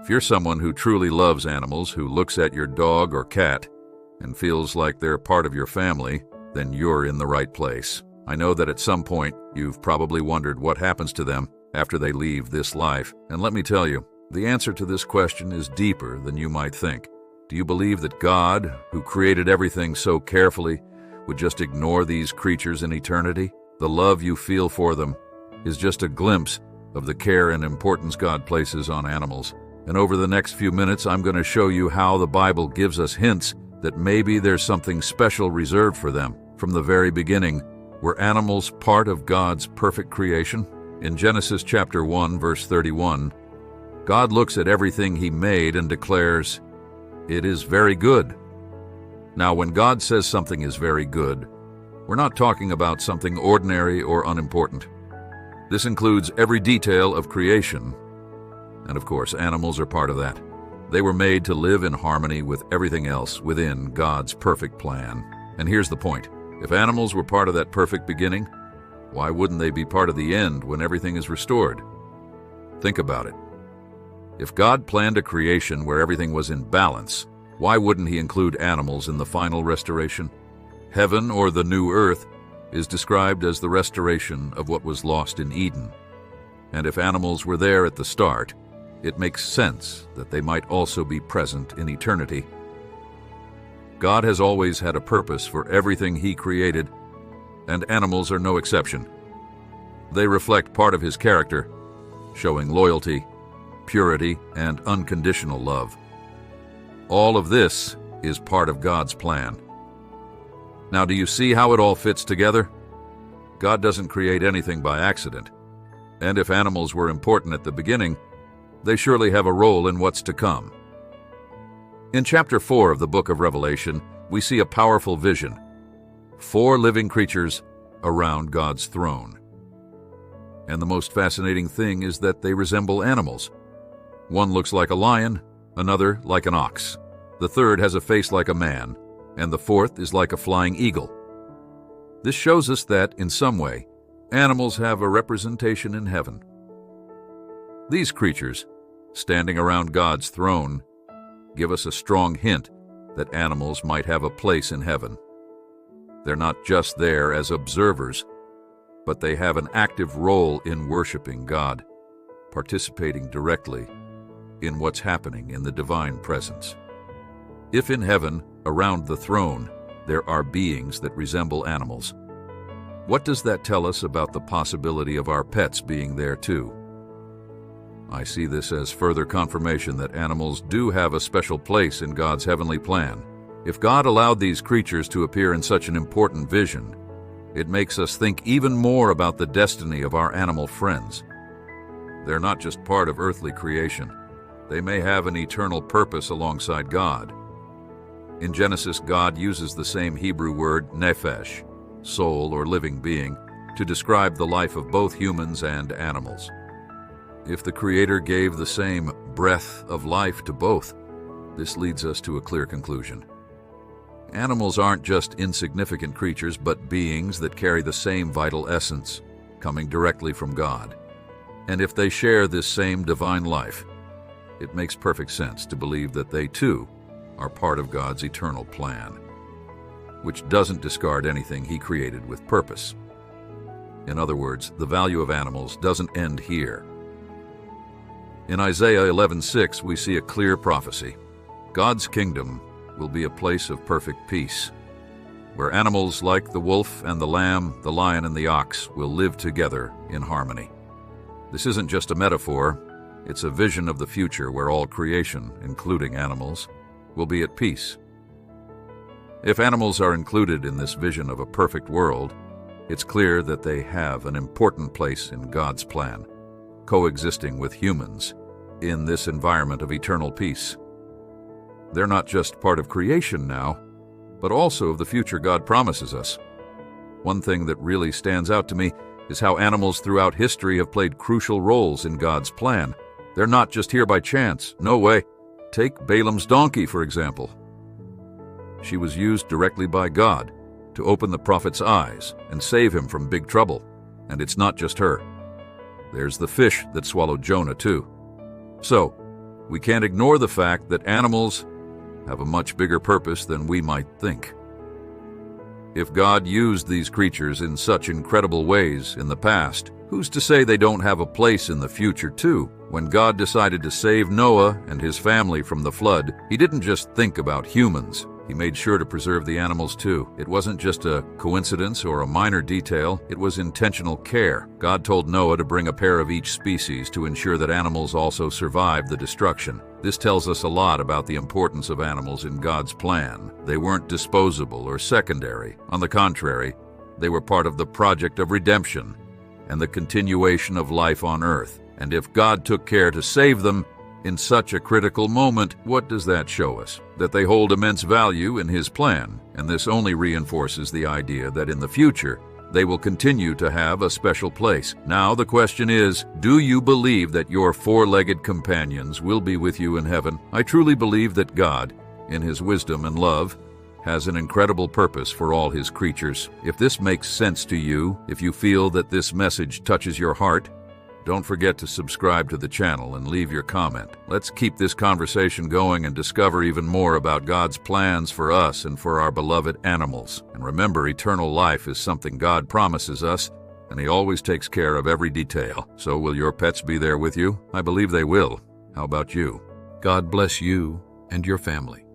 If you're someone who truly loves animals, who looks at your dog or cat and feels like they're part of your family, then you're in the right place. I know that at some point you've probably wondered what happens to them after they leave this life. And let me tell you, the answer to this question is deeper than you might think. Do you believe that God, who created everything so carefully, would just ignore these creatures in eternity? The love you feel for them is just a glimpse of the care and importance God places on animals. And over the next few minutes, I'm going to show you how the Bible gives us hints that maybe there's something special reserved for them. From the very beginning, were animals part of God's perfect creation? In Genesis chapter 1, verse 31, God looks at everything He made and declares, "It is very good." Now, when God says something is very good, we're not talking about something ordinary or unimportant. This includes every detail of creation. And of course, animals are part of that. They were made to live in harmony with everything else within God's perfect plan. And here's the point. If animals were part of that perfect beginning, why wouldn't they be part of the end when everything is restored? Think about it. If God planned a creation where everything was in balance, why wouldn't He include animals in the final restoration? Heaven, or the new earth, is described as the restoration of what was lost in Eden. And if animals were there at the start, it makes sense that they might also be present in eternity. God has always had a purpose for everything He created, and animals are no exception. They reflect part of His character, showing loyalty, purity, and unconditional love. All of this is part of God's plan. Now, do you see how it all fits together? God doesn't create anything by accident. And if animals were important at the beginning, they surely have a role in what's to come. In chapter 4 of the book of Revelation, we see a powerful vision. 4 living creatures around God's throne. And the most fascinating thing is that they resemble animals. One looks like a lion, another like an ox. The third has a face like a man, and the fourth is like a flying eagle. This shows us that, in some way, animals have a representation in heaven. These creatures, standing around God's throne, give us a strong hint that animals might have a place in heaven. They're not just there as observers, but they have an active role in worshiping God, participating directly in what's happening in the divine presence. If in heaven, around the throne, there are beings that resemble animals, what does that tell us about the possibility of our pets being there too? I see this as further confirmation that animals do have a special place in God's heavenly plan. If God allowed these creatures to appear in such an important vision, it makes us think even more about the destiny of our animal friends. They're not just part of earthly creation. They may have an eternal purpose alongside God. In Genesis, God uses the same Hebrew word nephesh, soul or living being, to describe the life of both humans and animals. If the Creator gave the same breath of life to both, this leads us to a clear conclusion. Animals aren't just insignificant creatures, but beings that carry the same vital essence, coming directly from God. And if they share this same divine life, it makes perfect sense to believe that they too are part of God's eternal plan, which doesn't discard anything He created with purpose. In other words, the value of animals doesn't end here. In Isaiah 11:6, we see a clear prophecy. God's kingdom will be a place of perfect peace, where animals like the wolf and the lamb, the lion and the ox will live together in harmony. This isn't just a metaphor, it's a vision of the future where all creation, including animals, will be at peace. If animals are included in this vision of a perfect world, it's clear that they have an important place in God's plan, coexisting with humans in this environment of eternal peace. They're not just part of creation now, but also of the future God promises us. One thing that really stands out to me is how animals throughout history have played crucial roles in God's plan. They're not just here by chance. No way. Take Balaam's donkey, for example. She was used directly by God to open the prophet's eyes and save him from big trouble. And it's not just her. There's the fish that swallowed Jonah, too. So, We can't ignore the fact that animals have a much bigger purpose than we might think. If God used these creatures in such incredible ways in the past, who's to say they don't have a place in the future too? When God decided to save Noah and his family from the flood, he didn't just think about humans. He made sure to preserve the animals too. It wasn't just a coincidence or a minor detail, it was intentional care. God told Noah to bring a pair of each species to ensure that animals also survived the destruction. This tells us a lot about the importance of animals in God's plan. They weren't disposable or secondary. On the contrary, they were part of the project of redemption and the continuation of life on earth. And if God took care to save them in such a critical moment, what does that show us? That they hold immense value in His plan, and this only reinforces the idea that in the future, they will continue to have a special place. Now the question is, do you believe that your four-legged companions will be with you in heaven? I truly believe that God, in His wisdom and love, has an incredible purpose for all His creatures. If this makes sense to you, if you feel that this message touches your heart, don't forget to subscribe to the channel and leave your comment. Let's keep this conversation going and discover even more about God's plans for us and for our beloved animals. And remember, eternal life is something God promises us, and He always takes care of every detail. So will your pets be there with you? I believe they will. How about you? God bless you and your family.